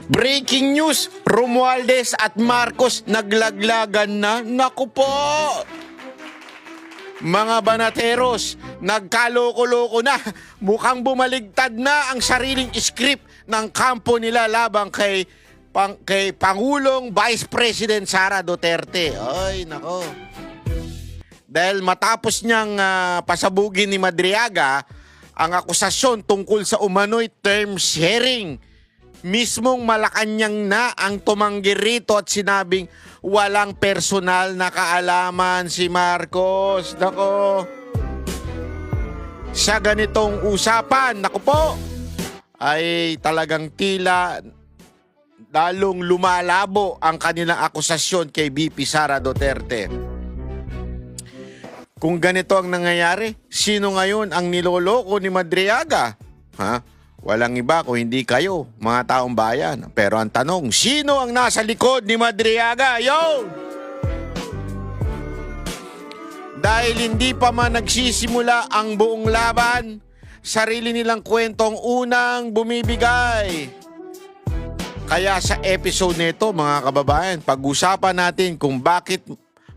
Breaking news, Romualdez at Marcos naglaglagan na. Naku po! Mga banateros, nagkaloko-loko na. Mukhang bumaligtad na ang sariling script ng kampo nila labang kay Pangulong Vice President Sara Duterte. Ay, nako. Dahil matapos niyang pasabugin ni Madriaga ang akusasyon tungkol sa umano'y term sharing, mismong Malacanang na ang tumanggi rito at sinabing walang personal na kaalaman si Marcos. Nako. Sa ganitong usapan, nako po, ay talagang tila lalong lumalabo ang kanilang akusasyon kay VP Sara Duterte. Kung ganito ang nangyayari, sino ngayon ang niloloko ni Madriaga? Ha? Walang iba kung hindi kayo, mga taong bayan. Pero ang tanong, sino ang nasa likod ni Madriaga? Yo! Dahil hindi pa man nagsisimula ang buong laban, sarili nilang kwentong unang bumibigay. Kaya sa episode nito, mga kababayan, pag-usapan natin kung bakit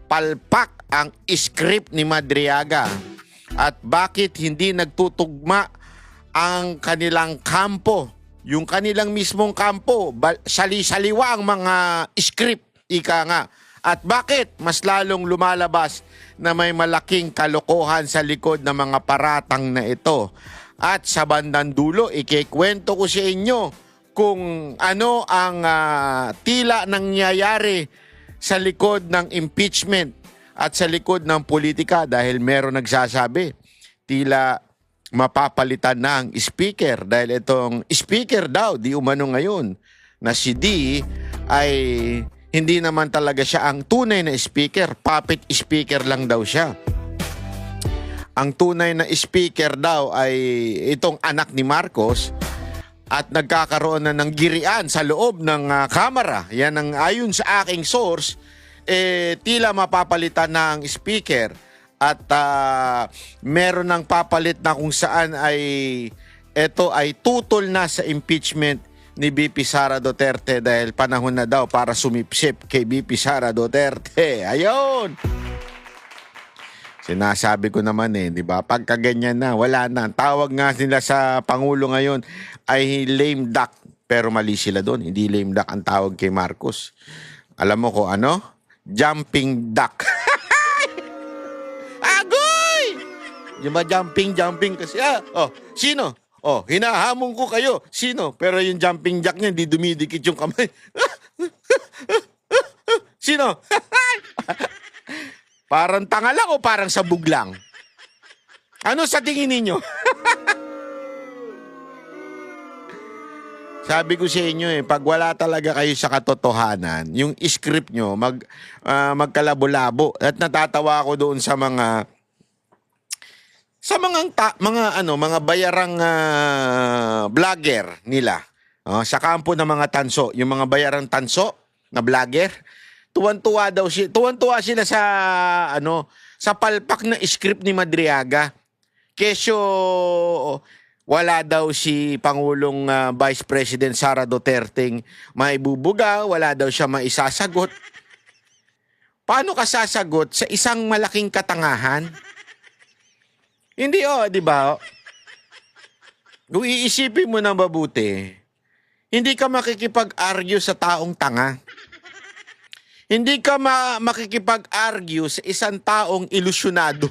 palpak ang script ni Madriaga at bakit hindi nagtutugma ang kanilang kampo, yung kanilang mismong kampo, sali-saliwa ang mga script, ika nga. At bakit mas lalong lumalabas na may malaking kalokohan sa likod ng mga paratang na ito. At sa bandang dulo, ikikwento ko sa inyo kung ano ang tila nangyayari sa likod ng impeachment at sa likod ng politika dahil meron nagsasabi tila mapapalitan na ang speaker dahil itong speaker daw di umano ngayon na si D ay hindi naman talaga siya ang tunay na speaker, puppet speaker lang daw siya. Ang tunay na speaker daw ay itong anak ni Marcos at nagkakaroon na ng girian sa loob ng kamera. Yan ang ayon sa aking source, tila mapapalitan na ang speaker at meron ng papalit na kung saan ay ito ay tutol na sa impeachment ni VP Sara Duterte dahil panahon na daw para sumipsip kay VP Sara Duterte. Ayun! Sinasabi ko naman di ba? Pagka ganyan na, wala na. Tawag nga nila sa Pangulo ngayon ay lame duck. Pero mali sila doon. Hindi lame duck ang tawag kay Marcos. Alam mo ko ano? Jumping duck. Agoy! Yung ba jumping kasi? Sino? Hinahamon ko kayo. Sino? Pero yung jumping jack niya, hindi dumidikit yung kamay. Sino? Parang tanga lang o parang sabog lang? Ano sa tingin ninyo? Sabi ko sa inyo pag wala talaga kayo sa katotohanan, yung script nyo magkalabo-labo. At natatawa ako doon sa mga mga bayarang vlogger nila. Sa kampo ng mga tanso, yung mga bayarang tanso na vlogger, tuwan-tuwa sila sa palpak na script ni Madriaga. Kesyo wala daw si Pangulong Vice President Sara Duterte maibubuga, wala daw siya maisasagot. Paano ka sasagot sa isang malaking katangahan? Hindi di ba? Kung iisipin mo na mabuti, hindi ka makikipag-argue sa taong tanga. Hindi ka makikipag-argue sa isang taong ilusyonado.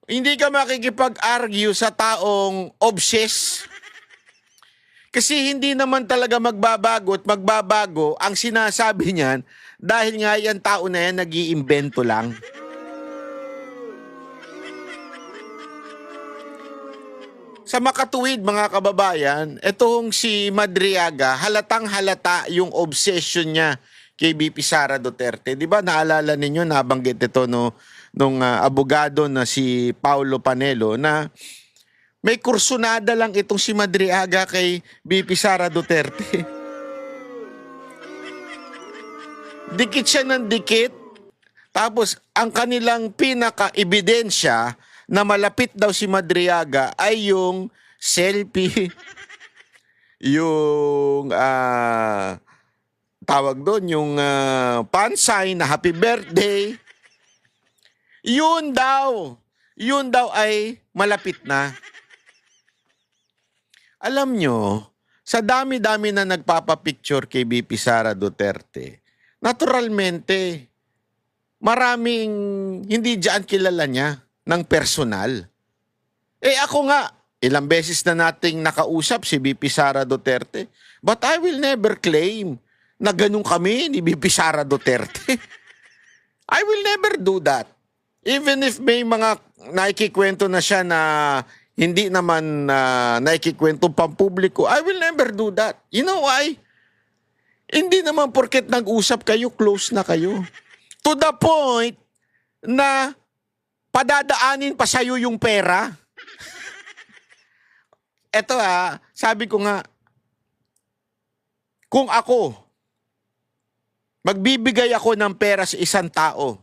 Hindi ka makikipag-argue sa taong obsessed. Kasi hindi naman talaga magbabago ang sinasabi niyan dahil nga yan tao na yan nag-iimbento lang. Sa makatuwid mga kababayan, itong si Madriaga, halatang halata yung obsession niya kay VP Sara Duterte. Di ba naalala ninyo, nabanggit ito nung abogado na si Paulo Panelo na may kursunada lang itong si Madriaga kay VP Sara Duterte. Dikit siya ng dikit. Tapos ang kanilang pinaka-ebidensya na malapit daw si Madriaga ay yung selfie yung tawag doon, yung pan sign na happy birthday, yun daw ay malapit na. Alam nyo, sa dami-dami na nagpapapicture kay VP Sara Duterte, naturalmente, maraming hindi diyan kilala niya ng personal. Ako nga, ilang beses na nating nakausap si VP Sara Duterte, but I will never claim na ganun kami ni VP Sara Duterte. I will never do that. Even if may mga nakikikwento na siya na hindi naman nakikikwento pampubliko, I will never do that. You know why? Hindi naman porket nag-usap kayo, close na kayo. To the point na padadaanin pa sa'yo yung pera. Eto sabi ko nga, kung ako, magbibigay ako ng pera sa isang tao,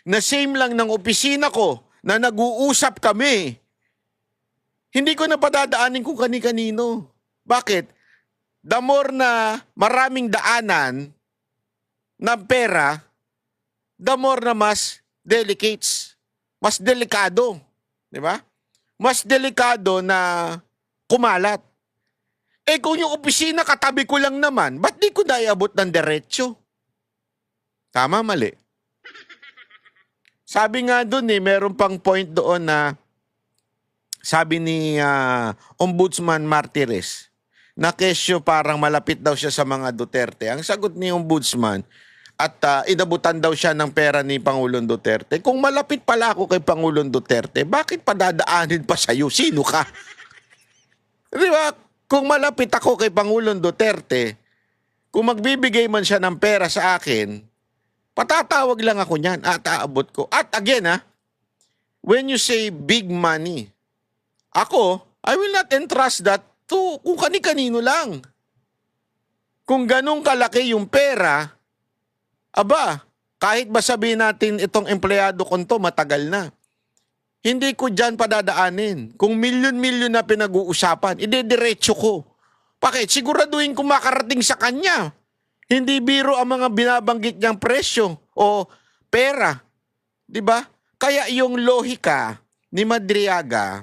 na same lang ng opisina ko, na nag-uusap kami, hindi ko na padadaanin kung kani-kanino. Bakit? The more na maraming daanan ng pera, the more na mas delicates. Mas delikado. Di ba? Mas delikado na kumalat. Kung yung opisina katabi ko lang naman, ba't di ko naiabot ng diretsyo? Tama, mali. Sabi nga doon meron pang point doon na sabi ni Ombudsman Martires na kesyo parang malapit daw siya sa mga Duterte. Ang sagot ni Ombudsman at inabutan daw siya ng pera ni Pangulong Duterte. Kung malapit pala ako kay Pangulong Duterte, bakit padadaanin pa sa'yo? Sino ka? Di ba? Kung malapit ako kay Pangulong Duterte, kung magbibigay man siya ng pera sa akin, patatawag lang ako niyan at aabot ko. At again when you say big money, ako, I will not entrust that to kung kani-kanino lang. Kung ganun kalaki yung pera, kahit ba sabihin natin itong empleyado kong to matagal na, hindi ko dyan padadaanin. Kung milyon-milyon na pinag-uusapan, idediretso ko. Bakit? Siguraduhin ko makarating sa kanya. Hindi biro ang mga binabanggit niyang presyo o pera. Diba? Kaya yung lohika ni Madriaga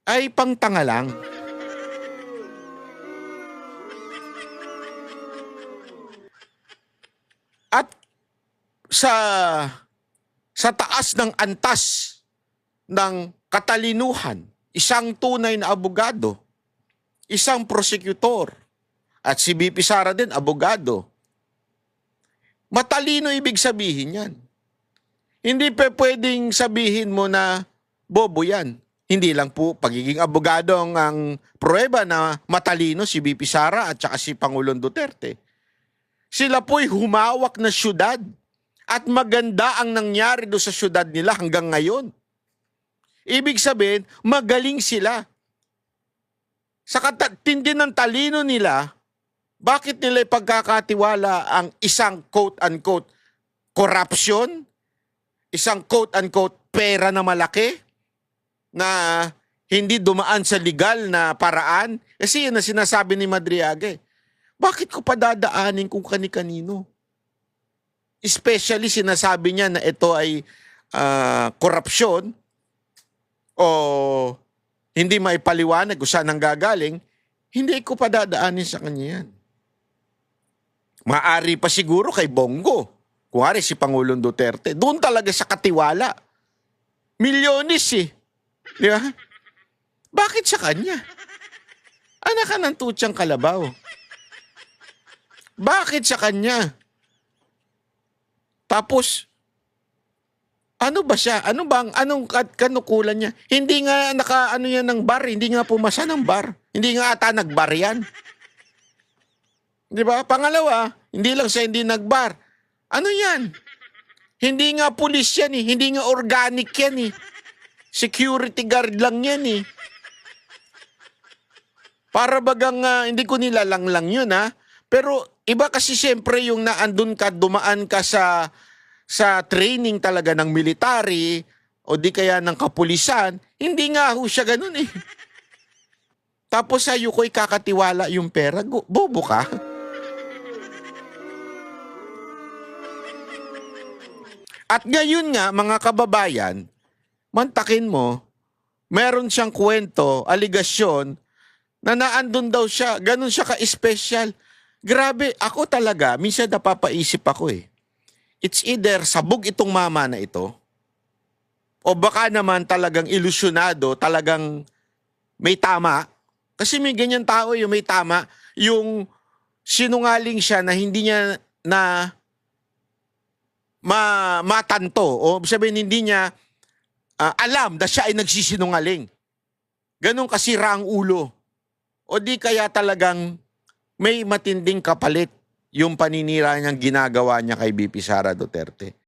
ay pangtanga lang. At sa taas ng antas ng katalinuhan, isang tunay na abogado, isang prosecutor, at si VP Sara din, abogado. Matalino ibig sabihin yan. Hindi pwedeng sabihin mo na bobo yan. Hindi lang po pagiging abogado ang pruweba na matalino si VP Sara at saka si Pangulong Duterte. Sila po'y humawak na syudad at maganda ang nangyari doon sa syudad nila hanggang ngayon. Ibig sabihin, magaling sila. Sa tindi ng talino nila, bakit nila ipagkakatiwala ang isang quote-unquote corruption, isang quote-unquote pera na malaki, na hindi dumaan sa legal na paraan? Kasi yun na sinasabi ni Madriaga. Bakit ko padadaanin kung kani-kanino? Especially sinasabi niya na ito ay korupsyon o hindi maipaliwanag kung saan ang gagaling, hindi ko padadaanin sa kanya yan. Maari pa siguro kay Bongo. Kuwari si Pangulong Duterte. Doon talaga sa katiwala. Milyones Di ba? Bakit sa kanya? Anak ka ng tutsang kalabaw. Bakit sa kanya? Tapos, ano ba siya? Anong kanukulan niya? Hindi nga yan ng bar. Hindi nga pumasa ng bar. Hindi nga ata nagbar yan. Di ba? Pangalawa, hindi lang siya hindi nagbar. Ano yan? Hindi nga pulis yan Hindi nga organic yan Security guard lang yan Para bagang hindi ko nilalanglang yun Pero iba kasi siyempre yung naandun ka, dumaan ka sa training talaga ng military o di kaya ng kapulisan. Hindi nga ho siya ganun Tapos sa'yo ko'y kakatiwala yung pera. Bobo ka? At ngayon nga, mga kababayan, mantakin mo, meron siyang kwento, aligasyon, na naandun daw siya, ganun siya ka-special. Grabe, ako talaga, minsan napapaisip ako eh. It's either sabog itong mama na ito, o baka naman talagang ilusyonado, talagang may tama. Kasi may ganyan tao yung may tama, yung sinungaling siya na hindi niya na matanto, o sabihin hindi niya alam na siya ay nagsisinungaling. Ganun kasira ang ulo. O di kaya talagang may matinding kapalit yung paninira niyang ginagawa niya kay BP Sara Duterte.